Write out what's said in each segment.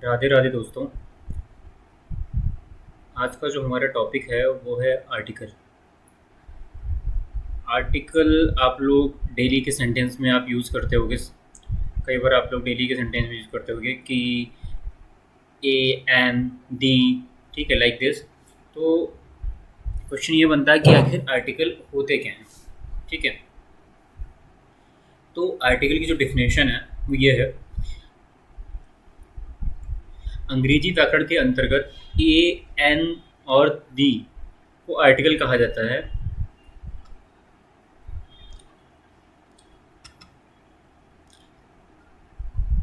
राधे राधे दोस्तों। आज का जो हमारा टॉपिक है वो है आर्टिकल। आर्टिकल आप लोग डेली के सेंटेंस में आप यूज़ करते होगे। कई बार आप लोग डेली के सेंटेंस में यूज़ करते होगे कि ए एन डी, ठीक है, लाइक दिस। तो क्वेश्चन ये बनता है कि आखिर आर्टिकल होते क्या हैं। ठीक है, तो आर्टिकल की जो डेफिनेशन है वो ये है। अंग्रेजी व्याकरण के अंतर्गत ए एन और दी को आर्टिकल कहा जाता है।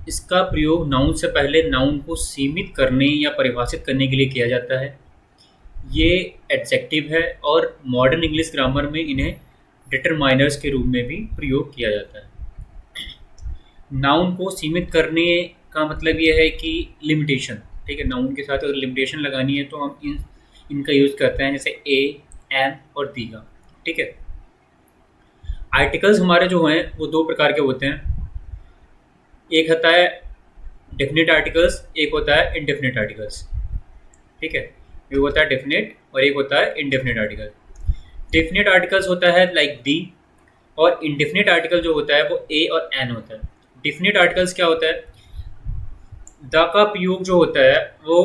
इसका प्रयोग नाउन से पहले नाउन को सीमित करने या परिभाषित करने के लिए किया जाता है। ये एडजेक्टिव है और मॉडर्न इंग्लिश ग्रामर में इन्हें डिटरमाइनर्स के रूप में भी प्रयोग किया जाता है। नाउन को सीमित करने का मतलब ये है कि लिमिटेशन, ठीक है। नाउन के साथ अगर लिमिटेशन लगानी है तो हम इनका यूज़ करते हैं, जैसे ए, एन और दी का। ठीक है, आर्टिकल्स हमारे जो हैं वो दो प्रकार के होते हैं। एक होता है डेफिनेट आर्टिकल्स, एक होता है इनडेफिनेट आर्टिकल्स। ठीक है, एक होता है डेफिनेट और एक होता है इनडेफिनेट आर्टिकल। डेफिनेट आर्टिकल्स होता है लाइक दी, और इनडेफिनेट आर्टिकल जो होता है वो ए और एन होता है। डेफिनेट आर्टिकल्स क्या होता है? द का प्रयोग जो होता है वो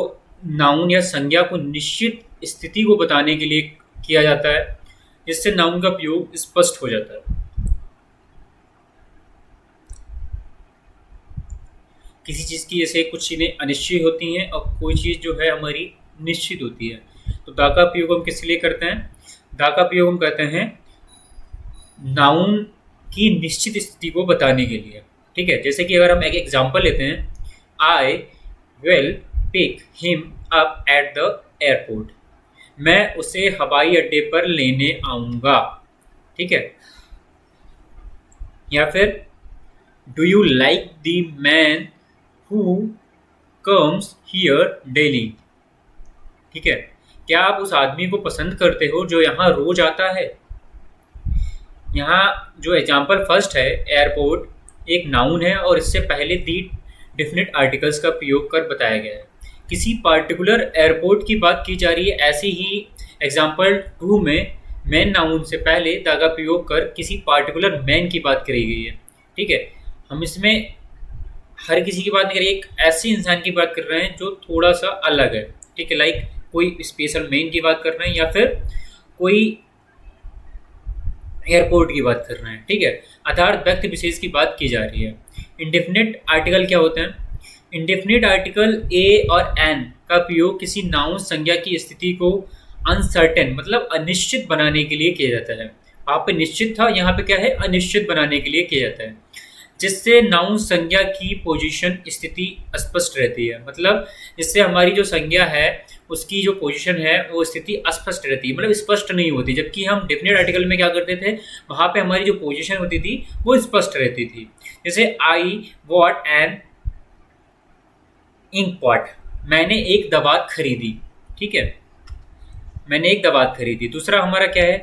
नाउन या संज्ञा को निश्चित स्थिति को बताने के लिए किया जाता है, जिससे नाउन का प्रयोग स्पष्ट हो जाता है। किसी चीज़ की जैसे कुछ चीज़ें अनिश्चित होती हैं और कोई चीज़ जो है हमारी निश्चित होती है। तो दा का प्रयोग हम किस लिए करते हैं? दा का प्रयोग हम करते हैं नाउन की निश्चित स्थिति को बताने के लिए। ठीक है, जैसे कि अगर हम एक एग्जांपल लेते हैं, I will pick him up at the airport. मैं उसे हवाई अड्डे पर लेने आऊँगा। ठीक है, या फिर do you like the man who comes here daily. ठीक है, क्या आप उस आदमी को पसंद करते हो जो यहाँ रोज आता है? यहाँ जो एग्जाम्पल फर्स्ट है एयरपोर्ट, एक नाउन है और इससे पहले दी डेफिनेट आर्टिकल्स का प्रयोग कर बताया गया है। किसी पार्टिकुलर एयरपोर्ट की बात की जा रही है। ऐसे ही एग्जाम्पल टू में मैन नाउन से पहले दा का प्रयोग कर किसी पार्टिकुलर मैन की बात करी गई है। ठीक है, हम इसमें हर किसी की बात नहीं कर रहे, एक ऐसे इंसान की बात कर रहे हैं जो थोड़ा सा अलग है। ठीक है, लाइक कोई स्पेशल मैन की बात कर रहे हैं या फिर कोई एयरपोर्ट की बात कर रहे हैं। ठीक है, अर्थात व्यक्ति विशेष की बात की जा रही है। इंडेफिनिट आर्टिकल क्या होते हैं? इंडेफिनिट आर्टिकल ए और एन का प्रयोग किसी नाउन संज्ञा की स्थिति को अनसर्टेन मतलब अनिश्चित बनाने के लिए किया जाता है। वहाँ पे निश्चित था, यहाँ पे क्या है? अनिश्चित बनाने के लिए किया जाता है, जिससे नाउन संज्ञा की पोजीशन स्थिति स्पष्ट रहती है। मतलब जिससे हमारी जो संज्ञा है उसकी जो पोजीशन है वो स्थिति अस्पष्ट रहती है, मतलब स्पष्ट नहीं होती। जबकि हम डेफिनेट आर्टिकल में क्या करते थे, वहाँ पे हमारी जो पोजीशन होती थी वो स्पष्ट रहती थी। जैसे आई वॉट एन इंक पॉट, मैंने एक दवात खरीदी। ठीक है, मैंने एक दवात खरीदी। दूसरा हमारा क्या है?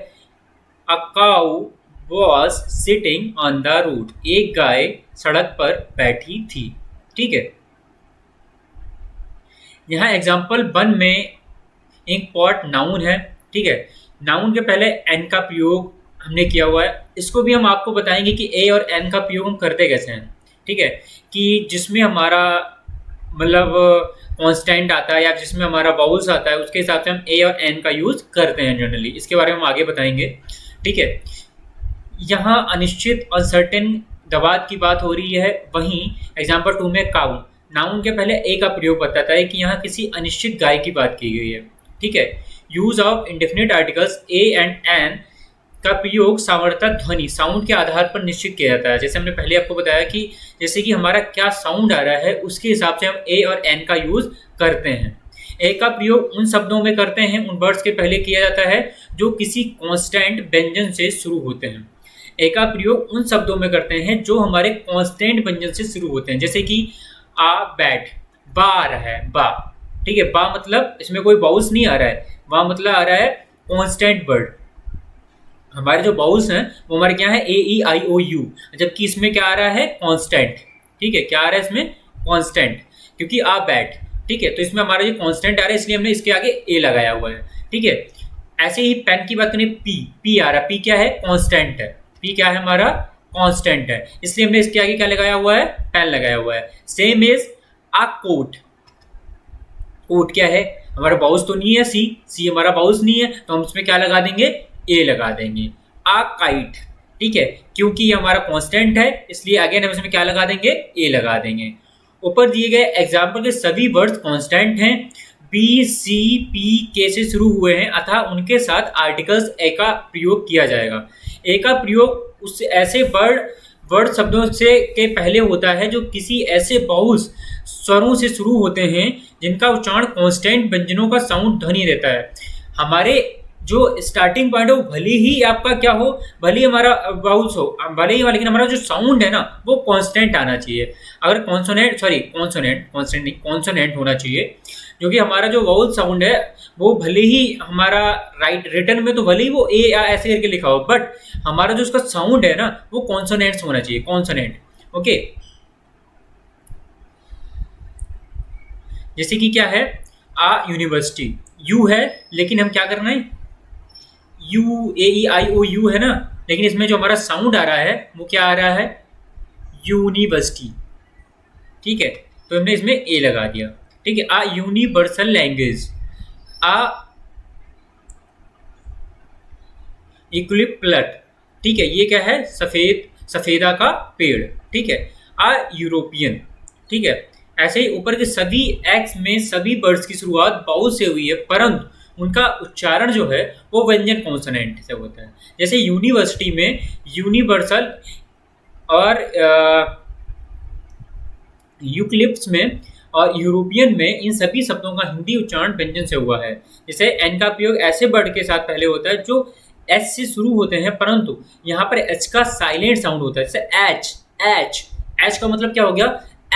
A cow was sitting on the road, एक गाय सड़क पर बैठी थी। ठीक है, यहाँ एग्जाम्पल वन में इंक पॉट नाउन है। ठीक है, नाउन के पहले एन का प्रयोग हमने किया हुआ है। इसको भी हम आपको बताएंगे कि ए और एन का प्रयोग हम करते कैसे हैं। ठीक है, कि जिसमें हमारा मतलब कांस्टेंट आता है या जिसमें हमारा वाउल्स आता है उसके हिसाब से हम ए और एन का यूज करते हैं जनरली। इसके बारे में हम आगे बताएंगे। ठीक है, यहाँ अनिश्चित अनसर्टेन दवात की बात हो रही है। वहीं एग्जाम्पल टू में काउ नाउन के पहले ए का प्रयोग बताता है कि यहाँ किसी अनिश्चित गाय की बात की गई है। ठीक है, use of indefinite articles a and an का प्रयोग सामर्थ्य ध्वनि साउंड के आधार पर निश्चित किया जाता है। जैसे हमने पहले आपको बताया कि जैसे कि हमारा क्या साउंड आ रहा है उसके हिसाब से हम ए और एन का यूज करते हैं। ए का प्रयोग उन शब्दों में करते हैं, उन वर्ड्स के पहले किया जाता है जो किसी कांस्टेंट व्यंजन से शुरू होते हैं। ए का प्रयोग उन शब्दों में करते हैं जो हमारे कांस्टेंट व्यंजन से शुरू होते हैं, जैसे कि आ बैट, बा आ रहा है बा। ठीक है, बा मतलब इसमें कोई बाउल्स नहीं आ रहा है, बा मतलब आ रहा है कांस्टेंट वर्ड। हमारे जो बाउल्स हैं वो हमारे क्या है? ए ई आई ओ यू, जबकि इसमें क्या आ रहा है? कांस्टेंट। ठीक है, क्या आ रहा है इसमें? कांस्टेंट। क्योंकि आ बैट, ठीक है। तो इसमें हमारा जो कांस्टेंट आ रहा है इसलिए हमने इसके आगे ए लगाया हुआ है, ठीक है। ऐसे ही पेन की बात करें, पी, पी आ रहा है, पी क्या है, कांस्टेंट है, पी क्या है हमारा, कांस्टेंट है, इसलिए हमने इसके आगे क्या लगाया हुआ है, पेन लगाया हुआ है। Same is a coat, coat क्या है, हमारा बाउस तो नहीं है, सी, सी हमारा बाउस नहीं है, तो हम इसमें क्या लगा देंगे, ए लगा देंगे। आ काइट, ठीक है, क्योंकि ये हमारा कांस्टेंट है इसलिए अगेन हम इसमें क्या लगा देंगे, ए लगा देंगे। ऊपर दिए गए एग्जाम्पल के सभी वर्ड्स कांस्टेंट हैं, बी, सी, पी, के से शुरू हुए हैं अतः उनके साथ आर्टिकल्स ए का प्रयोग किया जाएगा। ए का प्रयोग उस ऐसे वर्ड शब्दों से के पहले होता है जो किसी ऐसे बाउस स्वरों से शुरू होते हैं जिनका उच्चारण कांस्टेंट व्यंजनों का साउंड ध्वनि देता है। हमारे जो स्टार्टिंग पॉइंट है वो भले ही आपका क्या हो, भले ही हमारा बाउस हो, भले ही, लेकिन हमारा जो साउंड है ना वो कांस्टेंट आना चाहिए। अगर कॉन्सोनेंट, सॉरी कॉन्सोनेंट, कॉन्स्टेंट नहीं, कॉन्सोनेंट होना चाहिए, क्योंकि हमारा जो वाउल साउंड है वो भले ही हमारा राइट रिटन में तो भले ही वो ए या ऐसे करके लिखा हो, बट हमारा जो उसका साउंड है ना वो कॉन्सोनेंट्स होना चाहिए, कॉन्सोनेंट, ओके। जैसे कि क्या है, आ यूनिवर्सिटी, यू है लेकिन हम क्या करना है, you, A E I O you है ना, लेकिन इसमें जो हमारा साउंड आ रहा है वो क्या आ रहा है, यूनिवर्सिटी, ठीक है। तो हमने इसमें ए लगा दिया, ठीक है। आ यूनिवर्सल लैंग्वेज, आ इक्विप्लट, ठीक है, ये क्या है, सफेदा का पेड़, ठीक है। आ यूरोपियन, ठीक है। ऐसे ही ऊपर के सभी एक्स में सभी वर्ड्स की शुरुआत बाउल से हुई है परंतु उनका उच्चारण जो है वो व्यंजन कॉन्सोनेंट से होता है। जैसे यूनिवर्सिटी में यूनिवर्सल और यूक्लिप्स में और यूरोपियन में, इन सभी शब्दों का हिंदी उच्चारण व्यंजन से हुआ है। जैसे एन का प्रयोग ऐसे वर्ड के साथ पहले होता है जो एच से शुरू होते हैं परंतु यहाँ पर एच का साइलेंट साउंड होता है। जैसे एच, एच, एच का मतलब क्या हो गया,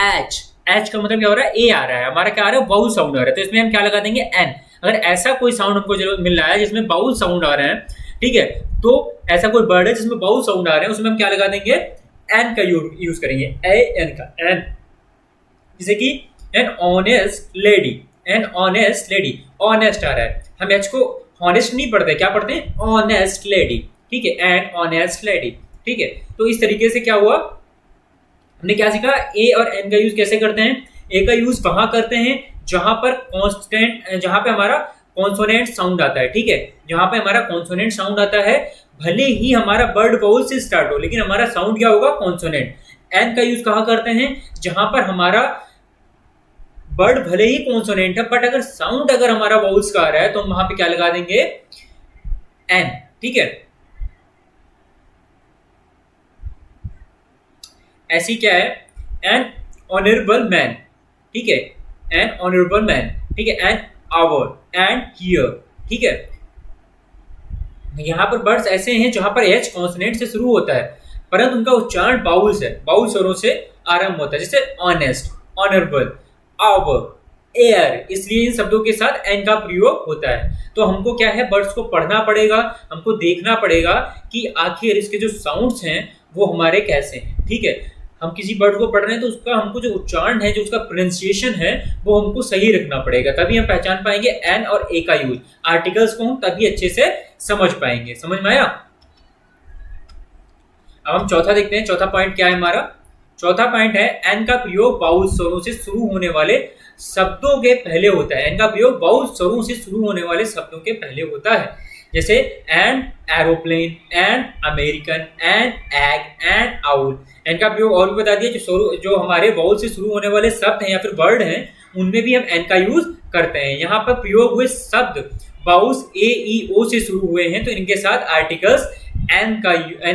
एच, एच का मतलब क्या हो रहा है, ए आ रहा है, हमारा क्या आ रहा है, बाउल साउंड आ रहा है, तो इसमें हम क्या लगा देंगे, एन। अगर ऐसा कोई साउंड हमको जरूर मिल रहा है जिसमें बाउल साउंड आ रहे हैं, ठीक है, तो ऐसा कोई वर्ड है जिसमें बाउल साउंड आ रहे हैं उसमें हम क्या लगा देंगे, एन का यूज करेंगे, ए एन का, एन। जैसे कि an honest lady, an honest lady, honest आ रहा है, हम एच को ऑनेस्ट नहीं पढ़ते, क्या पढ़ते हैं, ऑनेस्ट लेडी, ठीक है, एन ऑनेस्ट लेडी, ठीक है। तो इस तरीके से क्या हुआ, हमने क्या सीखा, ए और एन का यूज कैसे करते हैं। ए का यूज वहां करते हैं जहां पर कांस्टेंट, जहां पे हमारा कॉन्सोनेंट साउंड आता है, ठीक है, जहां पे हमारा कॉन्सोनेंट साउंड आता है भले ही हमारा वर्ड बाउल से स्टार्ट हो लेकिन हमारा साउंड क्या होगा, कॉन्सोनेंट। एन का यूज कहां करते हैं, जहां पर हमारा वर्ड भले ही कॉन्सोनेंट है बट अगर साउंड अगर हमारा बाउल्स का आ रहा है तो हम वहां पे क्या लगा देंगे, एन, ठीक है। ऐसी क्या है, एन ऑनरेबल मैन, ठीक है, एन ऑनरेबल मैन, ठीक है, एन आवर, एंड हियर, ठीक है। यहां पर वर्ड्स ऐसे हैं जहां पर एच कॉन्सोनेंट से शुरू होता है परंतु उनका उच्चारण बाउल से, बाउल स्वरों से आरंभ होता है। जैसे ऑनेस्ट, ऑनरेबल, आवर, एयर, इसलिए इन शब्दों के साथ एन का प्रयोग होता है। तो हमको क्या है, वर्ड्स को पढ़ना पड़ेगा, हमको देखना पड़ेगा कि आखिर इसके जो साउंड्स हैं वो हमारे कैसे हैं, ठीक है। हम किसी वर्ड को पढ़ रहे हैं तो उसका हमको जो उच्चारण है, जो उसका प्रोनाउंसिएशन है वो हमको सही रखना पड़ेगा, तभी हम पहचान पाएंगे एन और ए का यूज, आर्टिकल्स को हम तभी अच्छे से समझ पाएंगे। समझ में आया। अब हम चौथा देखते हैं, चौथा पॉइंट क्या है हमारा। चौथा पॉइंट है एन का प्रयोग बाउल स्वरों से शुरू होने वाले शब्दों के पहले होता है। एन का प्रयोग बाउल स्वरों से शुरू होने वाले शब्दों के पहले होता है। जैसे an aeroplane, an American, an egg, an owl. An का प्रयोग और भी बता दिया, जो हमारे बाउल से शुरू होने वाले शब्द हैं या फिर वर्ड हैं उनमें भी हम एन का यूज करते हैं। यहाँ पर प्रयोग हुए शब्द बाउल्स ए ई ओ से शुरू हुए हैं तो इनके साथ आर्टिकल्स एन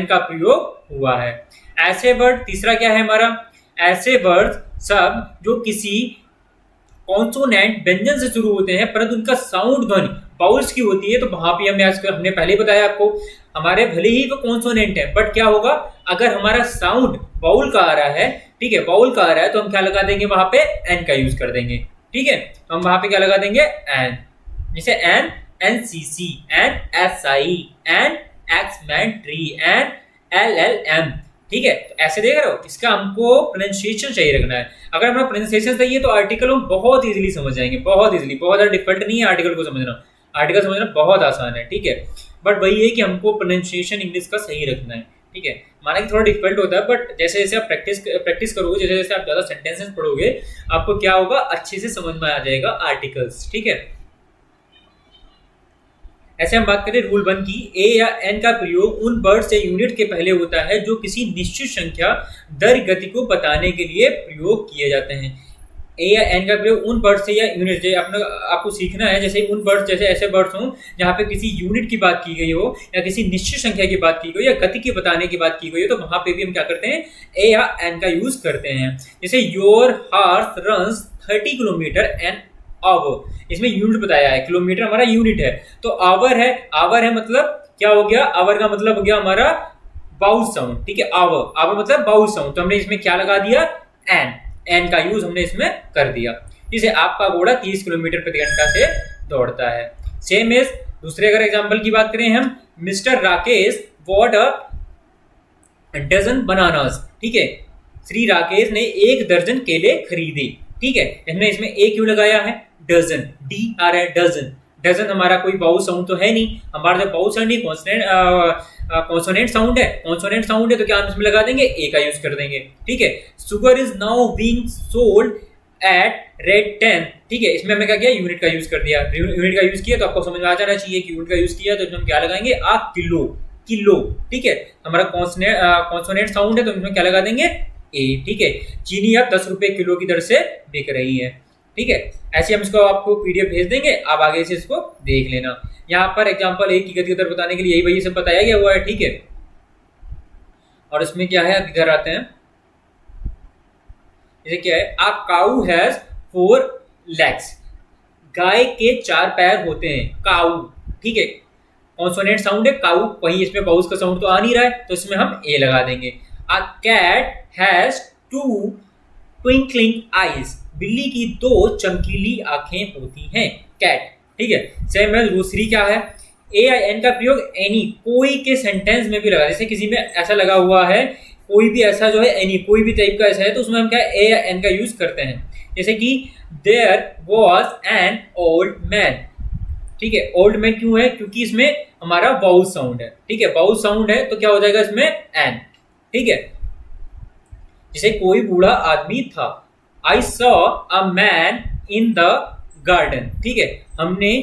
का प्रयोग हुआ है। ऐसे वर्ड, तीसरा क्या है हमारा, ऐसे वर्ड शब्द जो किसी कॉन्सोनेंट व्यंजन से शुरू होते हैं परंतु उनका साउंड ध्वनि बाउल्स की होती है, तो वहां पे हमने पहले बताया आपको, हमारे भले ही वो कॉन्सोनेंट है बट क्या होगा, अगर हमारा साउंड बाउल का आ रहा है, ठीक है, बाउल का आ रहा है तो हम क्या लगा देंगे, वहां पे एन का यूज कर देंगे, ठीक है। तो हम वहां पे क्या लगा देंगे, एन। जैसे an NCC, an SI, an एक्समेंट्री, एन एलएलएम, ठीक है, तो ऐसे देख रहे हो, इसका हमको प्रोनाउंसिएशन चाहिए रखना है। अगर हमारा प्रोनाउंसिएशन सही है तो आर्टिकल हम बहुत इजीली समझ जाएंगे, बहुत इजीली, बहुत ज़्यादा डिफिकल्ट नहीं है आर्टिकल को समझना। आर्टिकल समझना बहुत आसान है, ठीक है। बट वही है कि हमको प्रोनाउंसिएशन इंग्लिश का सही रखना है, ठीक है। माना कि थोड़ा डिफिकल्ट होता है, बट जैसे जैसे आप प्रैक्टिस करोगे, जैसे जैसे आप ज़्यादा सेंटेंसेस पढ़ोगे, आपको क्या होगा, अच्छे से समझ में आ जाएगा आर्टिकल्स, ठीक है। ऐसे हम बात करें रूल 1 की, ए या एन का प्रयोग उन वर्ड्स या यूनिट के पहले होता है जो किसी निश्चित संख्या दर गति को बताने के लिए प्रयोग किए जाते हैं। ए या एन का प्रयोग उन वर्ड्स से या यूनिट से आपको सीखना है, जैसे उन वर्ड्स, जैसे ऐसे वर्ड्स हों जहाँ पे किसी यूनिट की बात की गई हो या किसी निश्चित संख्या की बात की गई हो या गति के बताने की बात की गई हो, तो वहाँ पे भी हम क्या करते हैं, ए या एन का यूज करते हैं। जैसे your horse runs 30 kilometre an hour, इसमें यूनिट बताया है, किलोमीटर हमारा यूनिट है, तो आवर है, आवर है मतलब क्या हो गया, आवर का मतलब हो गया हमारा बाउल साउंड, ठीक है। आवर, आवर मतलब बाउल साउंड, तो हमने इसमें क्या लगा दिया, एन, एन का यूज हमने इसमें कर दिया। जैसे आपका घोड़ा 30 किलोमीटर प्रति घंटा से दौड़ता है। सेम एज दूसरे अगर एग्जांपल की बात करें हम, Mister Rakesh bought a dozen bananas, ठीक है। श्री राकेश ने 1 दर्जन केले खरीदे, ठीक है। हमने इसमें ए क्यों लगाया है, डजन, डी आ रहा है, डजन, डजन हमारा कोई बाउल साउंड तो है नहीं, हमारा जब बाउल साउंड नहीं, कॉन्सोनेंट साउंड है, कॉन्सोनेंट साउंड है, तो क्या हम इसमें लगा देंगे, ए का यूज कर देंगे, ठीक है। Sugar is now being sold at rate 10, ठीक है। इसमें हमने क्या किया, यूनिट का यूज कर दिया, यूनिट का यूज किया तो आपको समझ में आ जाना चाहिए कि यूनिट का यूज किया तो इसमें हम क्या लगाएंगे, आ किलो, किलो, ठीक है। हमारा कॉन्सोनेंट साउंड है तो इसमें क्या लगा देंगे, ए, ठीक है। चीनी अब 10 रुपए किलो की दर से बिक रही है, ठीक है। ऐसे हम इसको आपको पीडीएफ भेज देंगे, आप आगे से इसको देख लेना। यहाँ पर एग्जांपल एक की गति दर बताने के लिए यही वही सब बताया गया हुआ है, ठीक है। और इसमें क्या है, इधर आते हैं, जैसे क्या है, आ काऊ हैज 4 legs, गाय के 4 पैर होते हैं, काऊ, ठीक है। कॉन्सोनेंट साउंड है काऊ, वहीं इसमें बाउस का साउंड तो आ नहीं रहा है, तो इसमें हम ए लगा देंगे। आ कैट हैज 2 ट्विंकलिंग आईज, बिल्ली की 2 चमकीली आंखें होती हैं, कैट, ठीक है। सेम है दूसरी क्या है, ए या एन का प्रयोग एनी, कोई के सेंटेंस में भी लगा, जैसे किसी में ऐसा लगा हुआ है, कोई भी ऐसा जो है, एनी, कोई भी टाइप का ऐसा है, तो उसमें हम क्या ए या एन का यूज करते हैं। जैसे कि there was an old man, ठीक है। ओल्ड मैन क्यों है, क्योंकि इसमें हमारा बाउल साउंड है, ठीक है, बाउल साउंड है तो क्या हो जाएगा इसमें, एन, ठीक है। जैसे कोई बूढ़ा आदमी था, I saw a man in the garden, ठीक है। हमने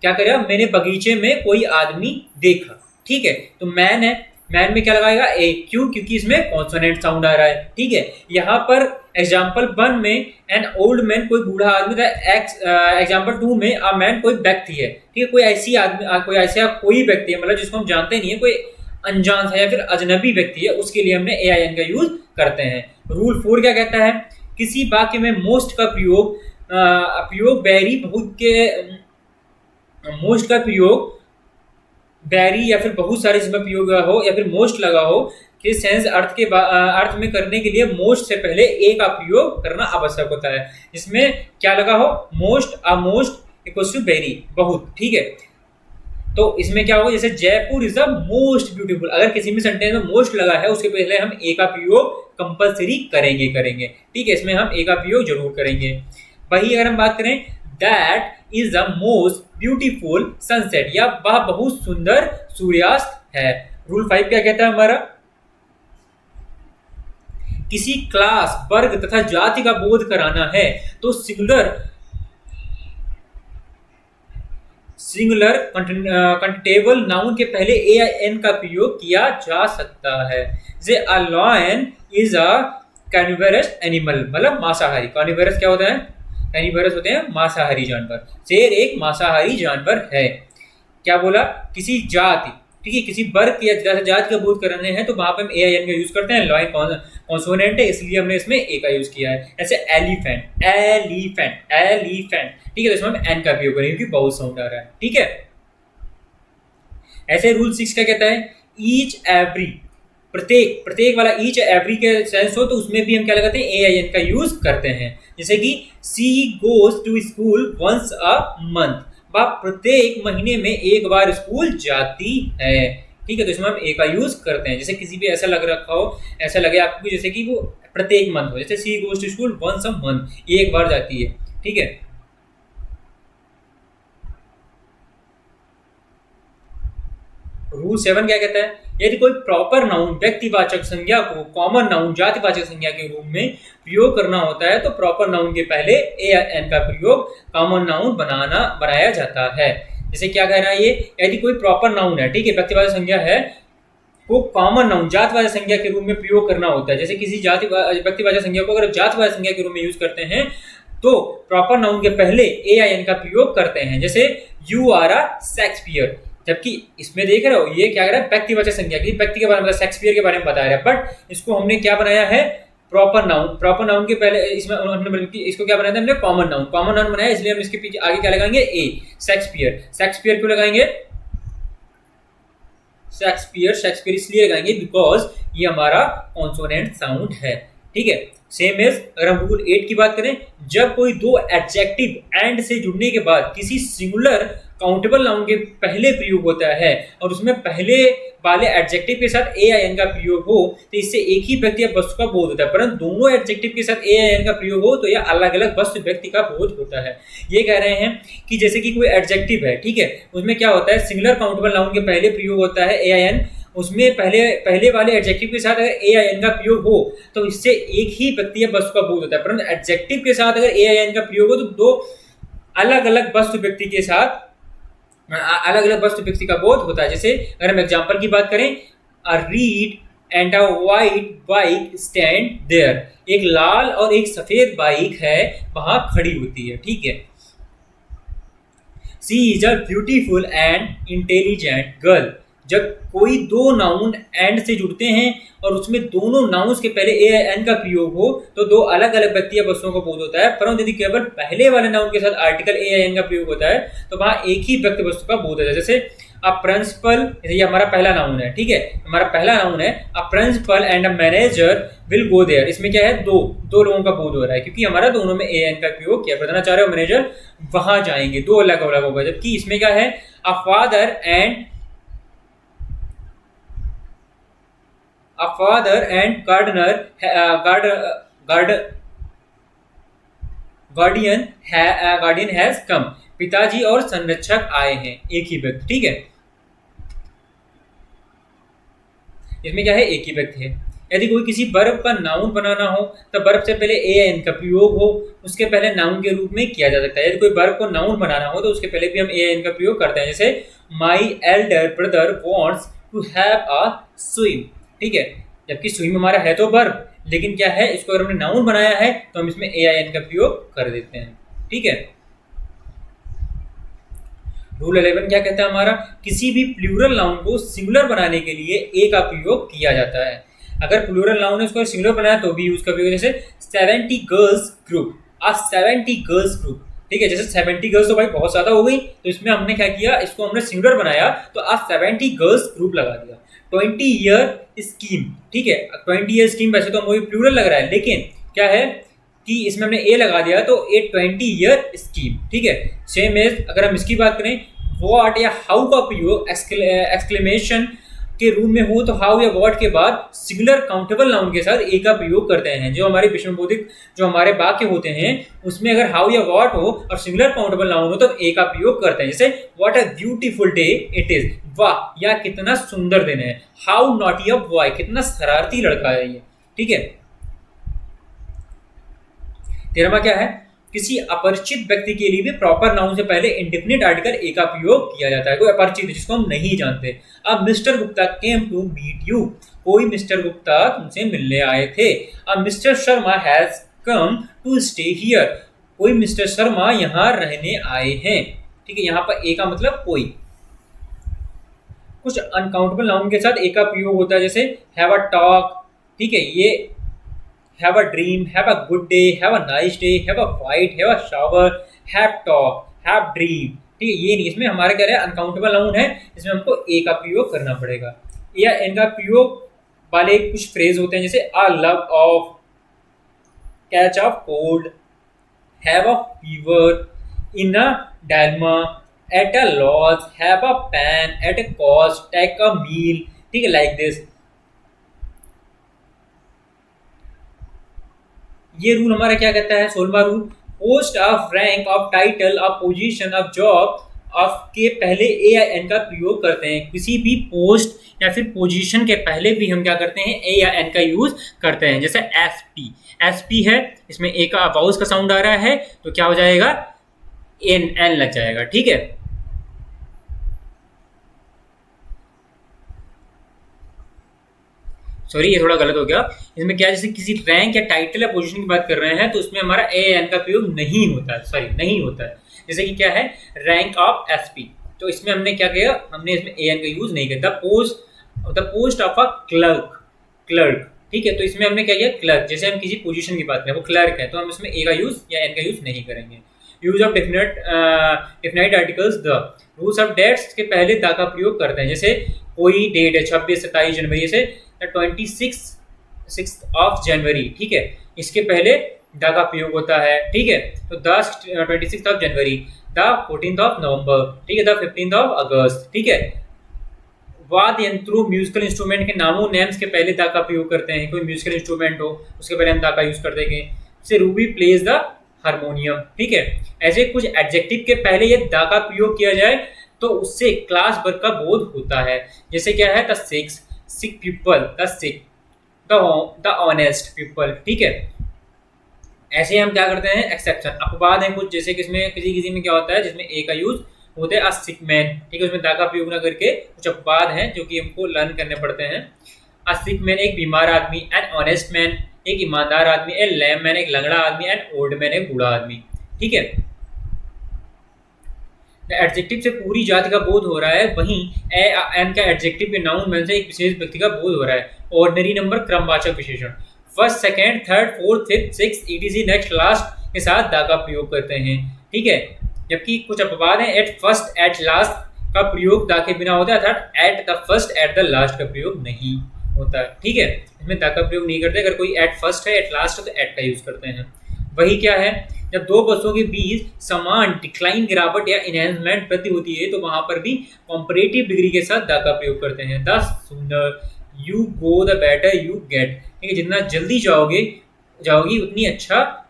क्या करा, मैंने बगीचे में कोई आदमी देखा, ठीक है। तो मैन है, मैन में क्या लगाएगा, ए, क्यों, क्योंकि इसमें कॉन्सोनेंट साउंड आ रहा है, ठीक है। यहाँ पर एग्जाम्पल 1 में एन ओल्ड मैन कोई बूढ़ा आदमी था, एग्जाम्पल 2 में अ मैन कोई व्यक्ति है, ठीक है, कोई ऐसी आदमी, कोई ऐसा कोई व्यक्ति है, मतलब जिसको हम जानते नहीं है, कोई अनजान है या फिर अजनबी व्यक्ति है, उसके लिए हमने ए आई एन का यूज करते हैं। रूल 4 क्या कहता है, किसी वाक्य में मोस्ट का प्रयोग बैरी बहुत के, मोस्ट का प्रयोग बैरी या फिर बहुत सारे इसमें प्रयोग हो या फिर मोस्ट लगा हो कि सेंस अर्थ में करने के लिए मोस्ट से पहले ए का प्रयोग करना आवश्यक होता है। इसमें क्या लगा हो, most, a most equals to very, बहुत, ठीक है। तो इसमें क्या होगा, जैसे Jaipur is the most beautiful, अगर किसी भी सेंटेंस में मोस्ट लगा है उसके पहले हम ए का प्रयोग कंपलसरी करेंगे, ठीक है। इसमें हम ए का प्रयोग जरूर करेंगे। वही अगर हम बात करें, that is the most beautiful sunset, या वह बहुत सुंदर सूर्यास्त है। रूल 5 क्या कहता है हमारा, किसी क्लास, वर्ग तथा जाति का बोध कराना है तो सिंगुलर कंटेबल नाउन के पहले ए या एन का प्रयोग किया जा सकता है। जैसे a lion is a carnivorous animal, मतलब मांसाहारी। कार्निवरस क्या होता है, कार्निवरस होते हैं मांसाहारी जानवर, शेर एक मांसाहारी जानवर है। क्या बोला, किसी जाति, ठीक है, किसी वर्ग या जाति का बोध कराने हैं तो वहां पे हम ए आई एन का यूज करते हैं। लॉयन कॉन्सोनेंट है इसलिए हमने इसमें ए का यूज किया है। ऐसे एलिफेंट, एलिफेंट, एलिफेंट, ठीक है, तो इसमें हम एन का प्रयोग करेंगे क्योंकि बाउल साउंड आ रहा है, ठीक है। ऐसे रूल 6 क्या कहता है, ईच एवरी, प्रत्येक वाला ईच एवरी के सेंस हो तो उसमें भी हम क्या लगाते हैं, ए आई एन का यूज करते हैं। जैसे कि she goes to school once a month, वह प्रत्येक महीने में एक बार स्कूल जाती है, ठीक है, तो इसमें हम ए का यूज करते हैं। जैसे किसी भी ऐसा लग रखा हो, ऐसा लगे आपको कि जैसे कि वो प्रत्येक मंथ हो, जैसे she goes to school once a month, ये एक बार जाती है। ठीक है, रूल 7 क्या कहता है, यदि कोई प्रॉपर नाउन व्यक्तिवाचक संज्ञा को कॉमन नाउन जातिवाचक संज्ञा के रूप में प्रयोग करना होता है तो प्रॉपर नाउन के पहले ए या एन का प्रयोग कॉमन नाउन बनाया जाता है। जैसे क्या कह रहा है ये, यदि कोई प्रॉपर नाउन है, ठीक है, व्यक्तिवाचक संज्ञा है, को कॉमन नाउन जातिवाचक संज्ञा के रूप में प्रयोग करना होता है। जैसे किसी जाति व्यक्तिवाचक संज्ञा को अगर जातिवाचक संज्ञा के रूप में यूज करते हैं तो प्रॉपर नाउन के पहले ए या एन का प्रयोग करते हैं। जैसे यू आर अ शेक्सपियर, जबकि इसमें देख रहे हो ये क्या कर रहा है, व्यक्तिवाचक संज्ञा की, व्यक्ति के बारे में, शेक्सपियर के बारे में बता रहा है, बट इसको हमने क्या बनाया है, प्रॉपर नाउन। प्रॉपर नाउन के पहले इसमें हमने इसको क्या बनाया था, हमने कॉमन नाउन, कॉमन नाउन बनाया, इसलिए हम इसके पीछे आगे क्या लगाएंगे, ए। शेक्सपियर, शेक्सपियर क्यों लगाएंगे, शेक्सपियर इसलिए लगाएंगे बिकॉज ये हमारा कॉन्सोनेंट साउंड है। ठीक है, सेम एज अगर हम रूल 8 की बात करें, जब कोई दो एडजेक्टिव एंड से जुड़ने के बाद किसी सिंगुलर काउंटेबल नाउन के पहले प्रयोग होता है और उसमें पहले वाले एडजेक्टिव के साथ ए या एन का प्रयोग हो तो इससे एक ही व्यक्ति या वस्तु का बोध होता है, परंतु दोनों एडजेक्टिव के साथ ए या एन का प्रयोग हो तो यह अलग अलग वस्तु व्यक्ति का बोध होता है। ये कह रहे हैं कि जैसे कि कोई एडजेक्टिव है, ठीक है, उसमें क्या होता है, सिंगुलर काउंटेबल नाउन के पहले प्रयोग होता है ए या एन, उसमें पहले वाले एडजेक्टिव के साथ अगर ए या एन का प्रयोग हो तो इससे एक ही व्यक्ति या वस्तु का बोध होता है, परंतु एडजेक्टिव के साथ अगर ए या एन का प्रयोग हो तो दो अलग अलग वस्तु व्यक्ति के साथ अलग अलग वस्तु व्यक्ति का बोध होता है। जैसे अगर हम एग्जांपल की बात करें, a red and a white bike stand there, एक लाल और एक सफेद बाइक है वहां खड़ी होती है। ठीक है, she is a beautiful and intelligent girl, जब कोई दो नाउन एंड से जुड़ते हैं और उसमें दोनों नाउन्स के पहले ए एन का प्रयोग हो तो दो अलग अलग व्यक्ति या वस्तुओं का बोध होता है, परंतु यदि केवल पहले वाले नाउन के साथ आर्टिकल ए एन का प्रयोग होता है तो वहां एक ही व्यक्ति वस्तु का बोध होता है। जैसे अ प्रिंसिपल, ये हमारा पहला नाउन है, ठीक है, हमारा पहला नाउन है, a principal and a manager will go there, इसमें क्या है, दो लोगों का बोध हो रहा है क्योंकि हमारा दोनों में ए एन का प्रयोग किया, बताना चाह रहे हो मैनेजर वहां जाएंगे, दो अलग अलग होगा। जबकि इसमें क्या है, a father and guardian has come, पिताजी और संरक्षक आए हैं, एक ही व्यक्ति। ठीक है, इसमें क्या है, एक ही व्यक्ति है। यदि कोई किसी वर्ब का नाउन बनाना हो तो वर्ब से पहले ए एन का प्रयोग हो, उसके पहले नाउन के रूप में किया जा सकता है। यदि कोई वर्ब को नाउन बनाना हो तो उसके पहले भी हम ए एन का प्रयोग करते हैं। जैसे my elder brother wants to have a swim, ठीक है, जबकि स्विम हमारा है तो वर्ब, लेकिन क्या है, इसको अगर हमने नाउन बनाया है तो हम इसमें ए आई एन का प्रयोग कर देते हैं। ठीक है, रूल 11 क्या कहता है हमारा, किसी भी प्लूरल नाउन को सिंगुलर बनाने के लिए ए का प्रयोग किया जाता है। अगर प्लूरल नाउन है उसको सिंगुलर बनाया तो भी उसका प्रयोग, जैसे 70 गर्ल्स ग्रुप, आ 70 गर्ल्स ग्रुप, ठीक है, जैसे 70 गर्ल्स तो भाई बहुत ज्यादा हो गई, तो इसमें हमने क्या किया, इसको हमने सिंगुलर बनाया तो आ 70 गर्ल्स ग्रुप लगा दिया। 20 ईयर स्कीम, ठीक है, 20 ईयर स्कीम वैसे तो हमें प्लूरल लग रहा है, लेकिन क्या है कि इसमें हमने ए लगा दिया तो ए 20 ईयर स्कीम। ठीक है, सेम एज अगर हम इसकी बात करें, व्हाट या हाउ का प्रयोग एक्सक्लेमेशन के रूप में हो तो हाउ या व्हाट के बाद सिंगुलर काउंटेबल नाउन के साथ ए का प्रयोग करते हैं। जो हमारे विषमबोधिक जो हमारे वाक्य होते हैं उसमें अगर हाउ या व्हाट हो और सिंगुलर काउंटेबल नाउन हो तो ए का प्रयोग करते हैं। जैसे what a beautiful day it is, वाह या कितना सुंदर दिन है। हाउ नॉटी अ बॉय, कितना शरारती लड़का है ये। ठीक है, 13वां क्या है, किसी अपरिचित व्यक्ति के लिए भी प्रॉपर नाउन से पहले इंडेफिनिट आर्टिकल ए का प्रयोग किया जाता है। कोई अपरिचित जिसको हम नहीं जानते, अब Mister Gupta came to meet you, कोई मिस्टर गुप्ता तुमसे मिलने आए थे। अब Mister Sharma has come to stay here, कोई मिस्टर शर्मा यहाँ रहने आए हैं। ठीक है, यहाँ पर ए का मतलब कोई। कुछ अनकाउंटेबल नाउन के साथ ए का प्रयोग होता है, जैसे हैव अ टॉक, ठीक है, ये have a dream, have a good day, have a nice day, have a fight, have a shower, have talk, have dream। ठीक है, ये नहीं, इसमें हमारे कह रहे हैं अनकाउंटेबल नाउन है, इसमें हमको ए का प्रयोग करना पड़ेगा। या एन का प्रयोग वाले कुछ फ्रेज होते हैं, जैसे a love of, catch a cold, have a fever, in a dilemma, at a loss, have a pain, at a cost, take a meal, ठीक है, लाइक दिस। ये रूल हमारा क्या कहता है, 16वां rule, post of rank of title of position of job of के पहले ए या एन का प्रयोग करते हैं। किसी भी पोस्ट या फिर पोजीशन के पहले भी हम क्या करते हैं, ए या एन का यूज करते हैं। जैसे एस पी, एस पी है, इसमें ए का वाउस का साउंड आ रहा है तो क्या हो जाएगा, एन एन लग जाएगा, ठीक है। सॉरी ये थोड़ा गलत हो गया। इसमें क्या, जैसे किसी रैंक या टाइटल या पोजीशन की बात कर रहे हैं तो उसमें हमारा ए एन का प्रयोग नहीं होता है, सॉरी नहीं होता है। जैसे कि क्या है, रैंक ऑफ एसपी, तो इसमें हमने क्या किया, हमने इसमें ए एन का यूज नहीं किया। The post of a clerk, clerk, ठीक है, तो इसमें हमने क्या किया, क्लर्क। जैसे हम किसी पोजीशन की बात करें, वो क्लर्क है, तो हम इसमें ए का यूज या एन का यूज नहीं करेंगे। Use of definite articles, the rules of dates के पहले द का प्रयोग करते हैं। जैसे कोई डेट है 26 27 जनवरी से 26 ऑफ जनवरी, ठीक है, इसके पहले द का प्रयोग होता है, ठीक है। तो the 26 of January, the 14 of November, ठीक है, द 15 ऑफ अगस्त, ठीक है। वाद्य यंत्रों, म्यूजिकल इंस्ट्रूमेंट के नामों, नेम्स के पहले द का प्रयोग करते हैं। कोई म्यूजिकल इंस्ट्रूमेंट हो उसके पहले हम द का यूज कर देंगे। जैसे रूबी प्लेज द हारमोनियम, ठीक है। ऐसे कुछ एडजेक्टिव के पहले ये द का प्रयोग किया जाए तो उससे क्लास वर्ग का बोध होता है। जैसे क्या है, the six, sick people, the sick, the honest people, ठीक है। ऐसे हम क्या करते हैं, एक्सेप्शन, अपवाद है कुछ, जैसे कि इसमें किसी किसी में क्या होता है जिसमें ए का यूज होते हैं, अ सिक मैन, ठीक है, उसमें दा का प्रयोग ना करके कुछ अपवाद हैं जो कि हमको लर्न करने पड़ते हैं। अ सिक मैन एक बीमार आदमी, एन ऑनेस्ट मैन एक ईमानदार आदमी, ए लैम मैन एक लंगड़ा आदमी, एन ओल्ड मैन एक बूढ़ा आदमी, ठीक है। एडजेक्टिव से पूरी जाति का बोध हो रहा है, वहीं ए एन का एडजेक्टिव के नाउन मैन से एक विशेष व्यक्ति का बोध हो रहा है। ऑर्डिनरी नंबर क्रमवाचक विशेषण, first second third fourth fifth six etc next last के साथ दा का प्रयोग करते हैं, ठीक है। जबकि कुछ अपवाद हैं, एट फर्स्ट एट लास्ट का प्रयोग दा के बिना होता है, अर्थात at the first at the last का प्रयोग नहीं होता है, ठीक है। इसमें दा का प्रयोग नहीं करते। अगर कोई एट फर्स्ट है एट लास्ट है तो एट का यूज करते हैं। वही क्या है, जब दो बसों के बीच समान डिक्लाइन, गिरावट या इनहेंसमेंट वृद्धि होती है तो वहां पर भी कंपैरेटिव डिग्री के साथ द का प्रयोग करते हैं। The sooner you go the better you get, ठीक है, जितना जल्दी जाओगी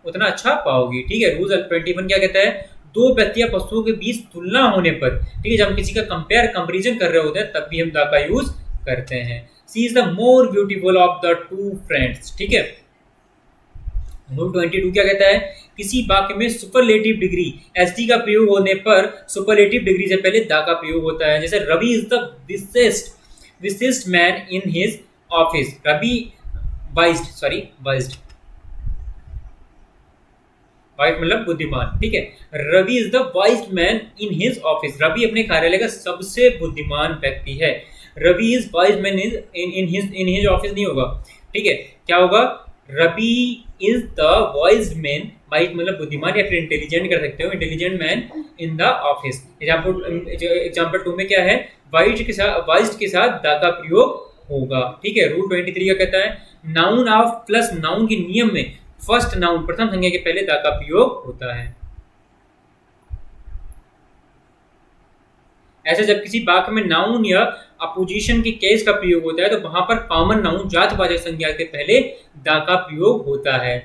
उतना अच्छा पाओगी, ठीक है। रूल 21 क्या कहता है, दो व्यक्ति या वस्तुओं के बीच तुलना होने पर, ठीक है, जब हम किसी का कंपेरिजन कर रहे होते हैं तब भी हम द का यूज करते हैं। She is the more beautiful of the two friends, ठीक है। रूल 22 क्या कहता है, किसी वाक्य में सुपरलेटिव डिग्री एसडी का प्रयोग होने पर सुपरलेटिव डिग्री से पहले द का प्रयोग होता है। जैसे रवि इज द विशिष्ट man in his office, Ravi wisest wise मतलब बुद्धिमान, ठीक है। Ravi is the wisest man in his office, Ravi अपने कार्यालय का सबसे बुद्धिमान व्यक्ति है। Ravi is wise man in his office नहीं होगा, ठीक है, क्या होगा, Ravi is the wisest man, wise मतलब बुद्धिमान, या फिर इंटेलिजेंट कर सकते हो, intelligent man in the office. Example 2 में क्या है, वाइज्ड के साथ द का प्रयोग होगा, ठीक है। रूल 23 का कहता है, नाउन ऑफ प्लस नाउन के नियम में फर्स्ट नाउन प्रथम संज्ञा के पहले द का प्रयोग होता है। ऐसे जब किसी वाक्य में नाउन या अपोजिशन के केस का प्रयोग होता है तो वहां पर कॉमन नाउन जातवाचक संज्ञा के पहले द का प्रयोग होता है,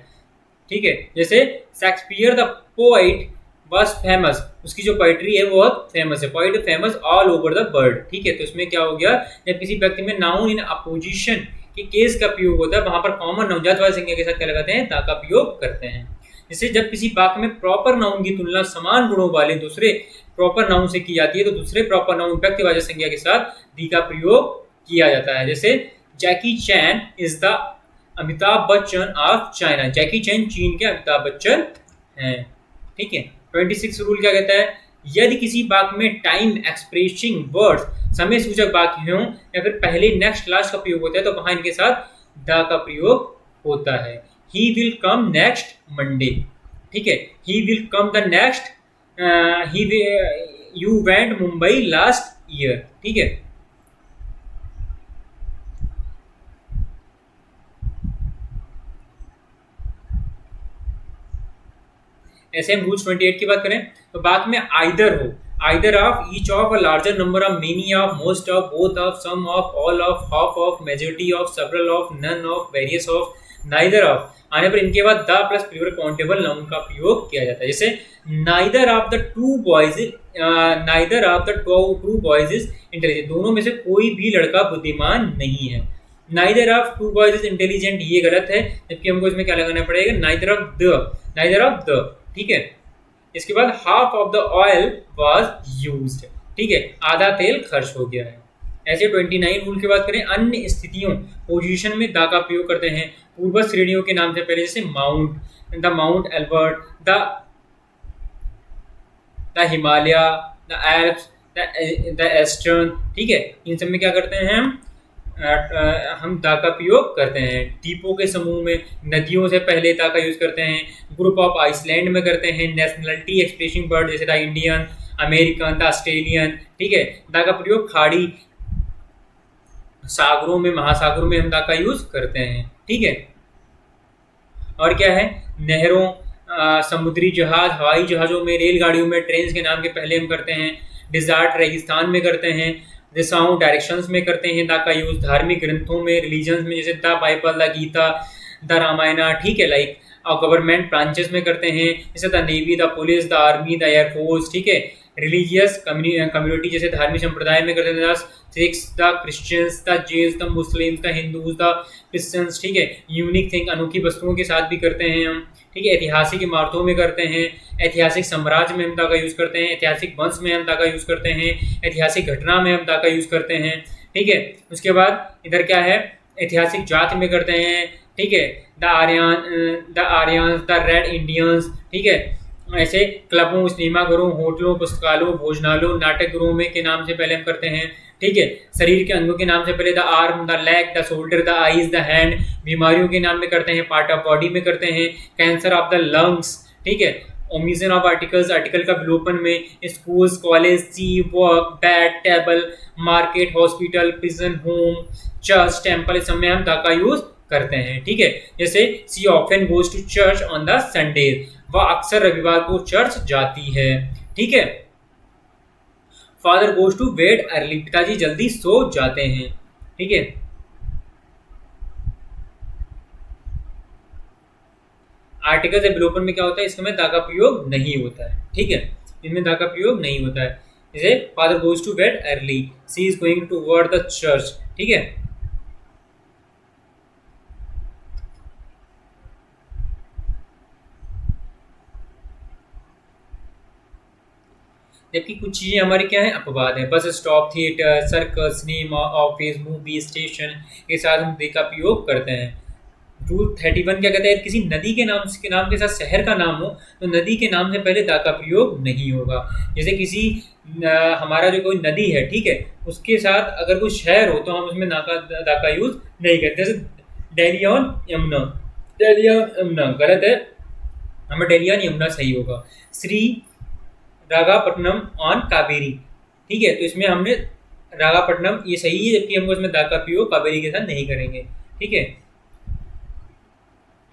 ठीक है। जैसे Shakespeare the poet was famous, उसकी जो पोइट्री है वो बहुत फेमस है, poet famous all over the world, ठीक है। तो इसमें क्या हो गया, जब किसी व्यक्ति में नाउन इन अपोजिशन के केस का प्रयोग होता है वहां पर कॉमन नाउन जातवाचक संज्ञा के साथ क्या लगाते हैं, द का प्रयोग करते हैं। जैसे जब किसी वाक्य में प्रॉपर नाउन की तुलना समान गुणों वाले दूसरे प्रॉपर नाउन से की जाती है तो दूसरे प्रॉपर नाउन व्यक्तिवाचक संज्ञा के साथ दी का प्रयोग किया जाता है। जैसे Jackie Chan is the Amitabh Bachchan of China, Jackie Chan चीन के अमिताभ बच्चन हैं, ठीक है। 26 रूल क्या कहता है, यदि किसी वाक्य में टाइम एक्सप्रेसिंग वर्ड्स समय सूचक वाक्य हों या फिर पहले नेक्स्ट लास्ट का प्रयोग होता है तो वहां इनके साथ द का प्रयोग होता है। He will come next Monday, ठीक है, he will come the next, you went Mumbai last year, ठीक है। ऐसे हम रूल्स 28 की बात करें तो बात में आइदर हो, either of, each of, a larger number of, many of, most of, both of, some of, all of, half of, majority of, several of, none of, various of, neither of आने पर इनके बाद the plus plural countable noun का प्रयोग किया जाता है। जैसे neither of the two boys, neither of the two boys is intelligent, दोनों में से कोई भी लड़का बुद्धिमान नहीं है। Neither of two boys is intelligent, ये गलत है, जबकि हमको इसमें क्या लगाना पड़ेगा, neither of the, neither of the, ठीक है। इसके बाद half of the oil was used, ठीक है, आधा तेल खर्च हो गया है। ऐसे 29 रूल की बात करें, अन्य स्थितियों पोजीशन में द का प्रयोग करते हैं पूर्व श्रेणियों के नाम से पहले, जैसे mount, the Mount Elbert, the Himalaya, the Alps, the astern, ठीक है। इन सब में क्या करते हैं हम द का प्रयोग करते हैं। द्वीपों के समूह में, नदियों से पहले द का यूज करते हैं। ग्रुप ऑफ आइसलैंड में करते हैं। नेशनलिटी एक्सप्रेसिंग वर्ड जैसे the Indian, American, the Australian, ठीक है। द का प्रयोग खाड़ी, सागरों में, महासागरों में हम द का यूज करते हैं, ठीक है। और क्या है, नहरों, समुद्री जहाज, हवाई जहाज़ों में, रेलगाड़ियों में, ट्रेन के नाम के पहले हम करते हैं। डिजार्ट, रेगिस्तान में करते हैं। दिशाओं, डायरेक्शंस में करते हैं द का यूज। धार्मिक ग्रंथों में, रिलीजन्स में, जैसे the Bible, the Gita, the Ramayan, ठीक है, लाइक। और गवर्नमेंट ब्रांचेस में करते हैं, जैसे the navy, the police, the army, the air force, ठीक है। रिलीजियस कम्युनिटी, जैसे धार्मिक संप्रदाय में करते हैं, six, the Christians, the Jews, the Muslims, the Hindus, the Christians, ठीक है। यूनिक थिंग, अनोखी वस्तुओं के साथ भी करते हैं हम, ठीक है। ऐतिहासिक इमारतों में करते हैं। ऐतिहासिक साम्राज्य में हम द का यूज़ करते हैं। ऐतिहासिक वंश में हम द का यूज़ करते हैं। ऐतिहासिक घटना में हम द का यूज़ करते हैं, ठीक है। उसके बाद इधर क्या है, ऐतिहासिक जाति में करते हैं, ठीक है। The Aryans, the red Indians, ठीक है। ऐसे क्लबों, सिनेमाघरों, होटलों, पुस्तकालयों, भोजनालयों, नाटक गृहों में के नाम से पहले हम करते हैं, ठीक है। शरीर के अंगों के नाम से पहले the arm, the leg, the shoulder, the eyes, the hand. बीमारियों के नाम में करते हैं, पार्ट ऑफ बॉडी में करते हैं। कैंसर ऑफ द लंग्स, ठीक है। ओमिशन ऑफ आर्टिकल्स, आर्टिकल का विलोपन में। Schools, college, sea, work, bed, table, market, hospital, prison, home, church, temple, इस सब में हम द का यूज करते हैं, ठीक है। जैसे she often goes to church on the Sunday, वह अक्सर रविवार को चर्च जाती है, ठीक है। Father goes to bed early, पिताजी जल्दी सो जाते हैं, ठीक है। आर्टिकल से विलोपन में क्या होता है, इसमें द का प्रयोग नहीं होता है, ठीक है। इनमें द का प्रयोग नहीं होता है। जैसे father goes to bed early, she is going towards the church, ठीक है। जबकि कुछ चीज़ें हमारी क्या है, अपवाद है। Bus stop, theatre, circus, cinema, office, movie, station के साथ हम दे का प्रयोग करते हैं। रूल 31 क्या कहता है, किसी नदी के नाम के साथ शहर का नाम हो तो नदी के नाम से पहले दा का प्रयोग नहीं होगा। जैसे किसी हमारा जो कोई नदी है, ठीक है, उसके साथ अगर कोई शहर हो तो हम उसमें दा का यूज नहीं करते। जैसे दिल्ली ऑन यमुना, दिल्ली ऑन यमुना गलत है, हमें दिल्ली ऑन यमुना सही होगा। श्री रागापट्टनम ऑन कावेरी, ठीक है, तो इसमें हमने रागापट्टनम ये सही है, जबकि हमको इसमें दा का प्रयोग कावेरी के साथ नहीं करेंगे, ठीक है।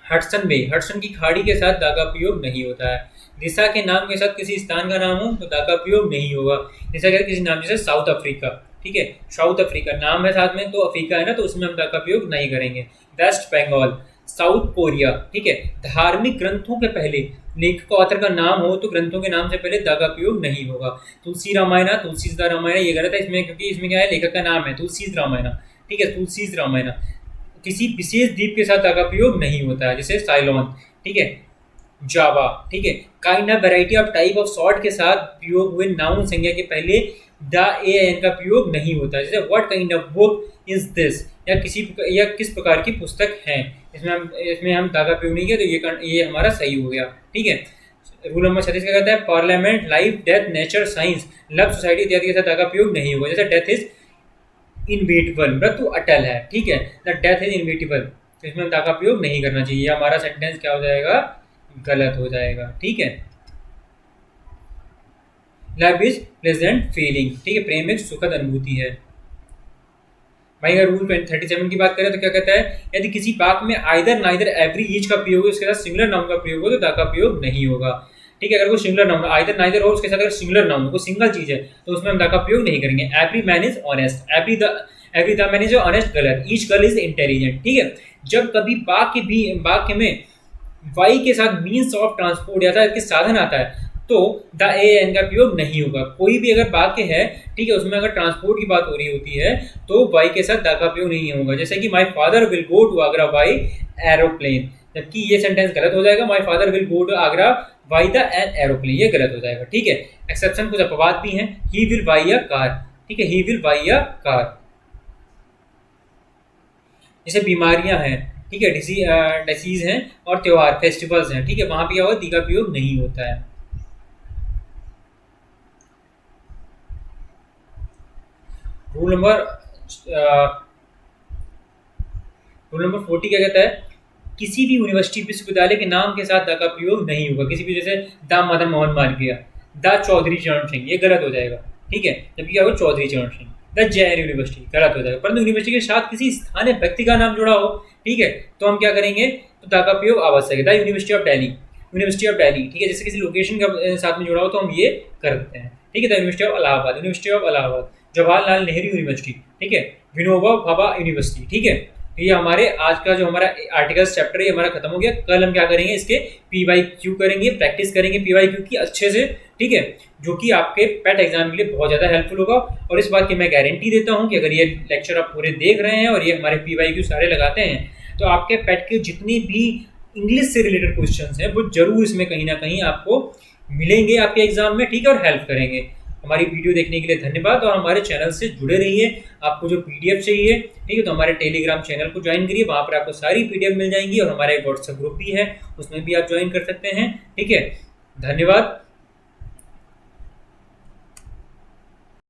हडसन बे, हडसन की खाड़ी के साथ दा का प्रयोग नहीं होता है। दिशा के नाम के साथ किसी स्थान का नाम हो तो दा का प्रयोग नहीं होगा। जैसा कि किसी नाम जैसे साउथ अफ्रीका, ठीक है, साउथ अफ्रीका नाम है साथ में तो अफ्रीका है ना, तो उसमें हम दा का प्रयोग नहीं करेंगे। वेस्ट बंगाल, साउथ कोरिया, ठीक है। धार्मिक ग्रंथों के पहले लेखक ऑथर का नाम हो तो ग्रंथों के नाम से पहले दा का प्रयोग नहीं होगा। तुलसी रामायण, तुलसीदास रामायण, ये गलत है इसमें, क्योंकि इसमें क्या है, लेखक का नाम है तुलसीदास रामायण, ठीक है, तुलसीदास रामायण। किसी विशेष द्वीप के साथ दा का प्रयोग नहीं होता है, जैसे साइलोन, ठीक है, जावा, ठीक है। Kind of variety of type of sort के साथ प्रयोग हुए नाउन संज्ञा के पहले द एन का प्रयोग नहीं होता है। जैसे what kind of book is this, या किस प्रकार की पुस्तक है, इसमें हम दा का प्रयोग नहीं किया, तो ये हमारा सही हो गया, ठीक है। रूल नंबर 36 क्या कहता है, parliament, life, death, nature, science, love, society इत्यादि के साथ दा का प्रयोग नहीं होगा। जैसे डेथ इज इनविटेबल, मृत्यु अटल है, ठीक है, द डेथ इज इनविटेबल, तो इसमें दा का प्रयोग नहीं करना चाहिए। हमारा सेंटेंस क्या हो जाएगा, गलत हो जाएगा, ठीक है। लव इज प्लेजेंट फीलिंग, ठीक है, प्रेम एक सुखद अनुभूति है। भाई अगर रूल 37 की बात करें तो क्या कहता है, यदि किसी वाक्य में आइदर नाइदर एवरी ईच का प्रयोग हो, उसके साथ सिंगुलर नाउन का प्रयोग हो तो दा का प्रयोग नहीं होगा। ठीक है, अगर कोई सिंगुलर नाउन आइदर नाइदर हो, उसके साथ अगर सिंगुलर नाउन कोई सिंगल चीज है तो उसमें हम द का प्रयोग नहीं करेंगे। Every man is honest, every the man is honest गलत, ईच गर्ल इज इंटेलिजेंट। ठीक है, जब कभी वाक्य में वाई के साथ मीन्स ऑफ ट्रांसपोर्ट या के साधन आता है तो द ए एन का प्रयोग नहीं होगा। कोई भी अगर वाक्य है, ठीक है, उसमें अगर ट्रांसपोर्ट की बात हो रही होती है तो वाई के साथ द का प्रयोग नहीं होगा। जैसे कि my father will go to Agra by aeroplane, जबकि ये सेंटेंस गलत हो जाएगा। My father will go to Agra by the an aeroplane, ये गलत हो जाएगा। ठीक है, एक्सेप्शन कुछ अपवाद भी हैं। He will by a car, ठीक है, he will by a car. जैसे बीमारियां हैं, ठीक है, डिसीज हैं, और त्योहार फेस्टिवल्स हैं, ठीक है, वहां भी दी का प्रयोग नहीं होता है। रूल नंबर 40 क्या कहता है, किसी भी यूनिवर्सिटी विश्वविद्यालय के नाम के साथ द का प्रयोग नहीं होगा। किसी भी, जैसे द मदन मोहन मालवीय, द चौधरी चरण सिंह, ये गलत हो जाएगा। ठीक है, जबकि क्या होगा, चौधरी चरण सिंह। द जैन यूनिवर्सिटी गलत हो जाएगा। परंतु यूनिवर्सिटी के साथ किसी स्थानीय व्यक्ति का नाम जुड़ा हो, ठीक है, तो हम क्या करेंगे, तो द का प्रयोग आवश्यक है। The university of Delhi, university of Delhi, ठीक है, जैसे किसी लोकेशन के साथ में जुड़ा हो तो हम ये कर देते हैं। ठीक है, the university of Allahabad, university of Allahabad, Jawaharlal Nehru university, ठीक है, विनोबा भाभा यूनिवर्सिटी। ठीक है, ये हमारे आज का जो हमारा आर्टिकल्स चैप्टर है हमारा खत्म हो गया। कल हम क्या करेंगे, इसके PYQ करेंगे, प्रैक्टिस करेंगे PYQ की अच्छे से। ठीक है, जो कि आपके पेट एग्जाम के लिए बहुत ज़्यादा हेल्पफुल होगा। और इस बात की मैं गारंटी देता हूँ कि अगर ये लेक्चर आप पूरे देख रहे हैं और ये हमारे PYQ सारे लगाते हैं तो आपके पेट के जितनी भी इंग्लिश से रिलेटेड क्वेश्चन हैं वो जरूर इसमें कहीं ना कहीं आपको मिलेंगे आपके एग्जाम में। ठीक है, और हेल्प करेंगे। हमारी वीडियो देखने के लिए धन्यवाद, और हमारे चैनल से जुड़े रहिए। आपको जो PDF चाहिए, ठीक है, तो हमारे टेलीग्राम चैनल को ज्वाइन करिए, वहाँ पर आपको सारी PDF मिल जाएंगी। और हमारा एक व्हाट्सएप ग्रुप भी है, उसमें भी आप ज्वाइन कर सकते हैं। ठीक है, धन्यवाद।